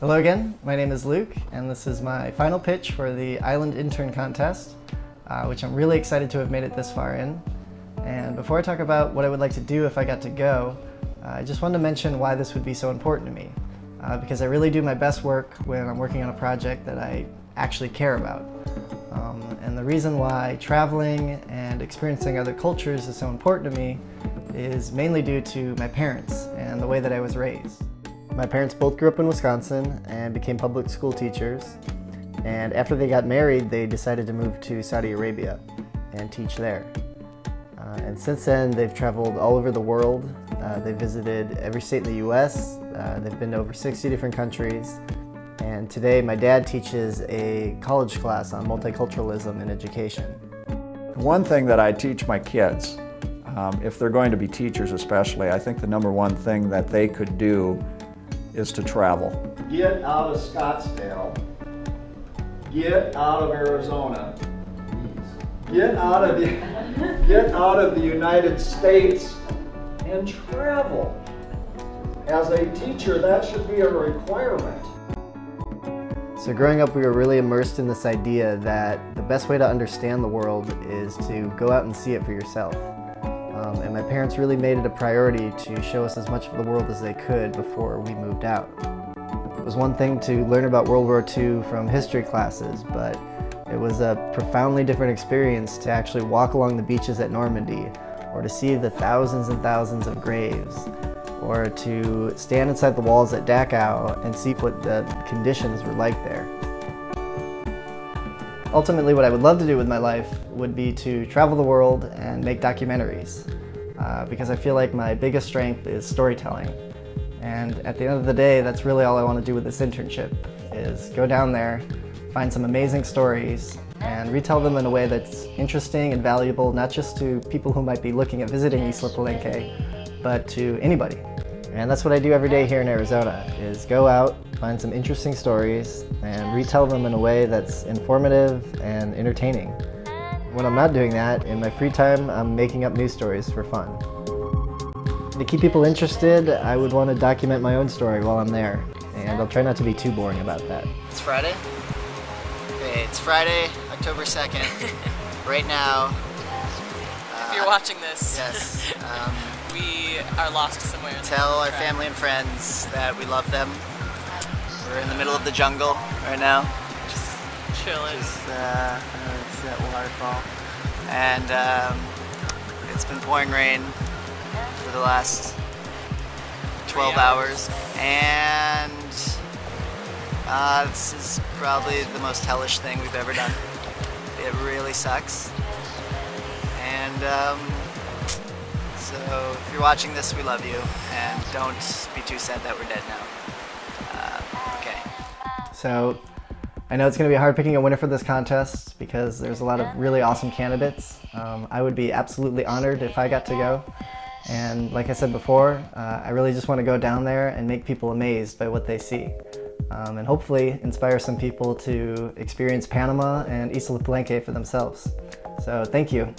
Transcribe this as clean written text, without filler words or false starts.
Hello again, my name is Luke, and this is my final pitch for the Island Intern contest, which I'm really excited to have made it this far in. And before I talk about what I would like to do if I got to go, I just wanted to mention why this would be so important to me. Because I really do my best work when I'm working on a project that I actually care about. And the reason why traveling and experiencing other cultures is so important to me is mainly due to my parents and the way that I was raised. My parents both grew up in Wisconsin and became public school teachers, and after they got married they decided to move to Saudi Arabia and teach there. And since then they've traveled all over the world. They've visited every state in the US, they've been to over 60 different countries, and today my dad teaches a college class on multiculturalism in education. One thing that I teach my kids, if they're going to be teachers especially, I think the number one thing that they could do is to travel. Get out of Scottsdale. Get out of Arizona. Get out of the United States and travel. As a teacher, that should be a requirement. So growing up, we were really immersed in this idea that the best way to understand the world is to go out and see it for yourself. And my parents really made it a priority to show us as much of the world as they could before we moved out. It was one thing to learn about World War II from history classes, but it was a profoundly different experience to actually walk along the beaches at Normandy, or to see the thousands and thousands of graves, or to stand inside the walls at Dachau and see what the conditions were like there. Ultimately, what I would love to do with my life would be to travel the world and make documentaries, because I feel like my biggest strength is storytelling. And at the end of the day, that's really all I want to do with this internship, is go down there, find some amazing stories, and retell them in a way that's interesting and valuable, not just to people who might be looking at visiting Isla Palenque, but to anybody. And that's what I do every day here in Arizona, is go out, find some interesting stories, and retell them in a way that's informative and entertaining. When I'm not doing that, in my free time, I'm making up news stories for fun. To keep people interested, I would want to document my own story while I'm there, and I'll try not to be too boring about that. It's Friday? Okay, it's Friday, October 2nd. Right now... if you're watching this, yes, we are lost somewhere. Tell our family and friends that we love them. We're in the middle of the jungle right now. Just chilling. It's that waterfall. And it's been pouring rain for the last 12 hours. And this is probably the most hellish thing we've ever done. It really sucks. And so if you're watching this, we love you, and don't be too sad that we're dead now. Okay. So I know it's going to be hard picking a winner for this contest because there's a lot of really awesome candidates. I would be absolutely honored if I got to go. And like I said before, I really just want to go down there and make people amazed by what they see. And hopefully inspire some people to experience Panama and Isla Palenque for themselves. So thank you.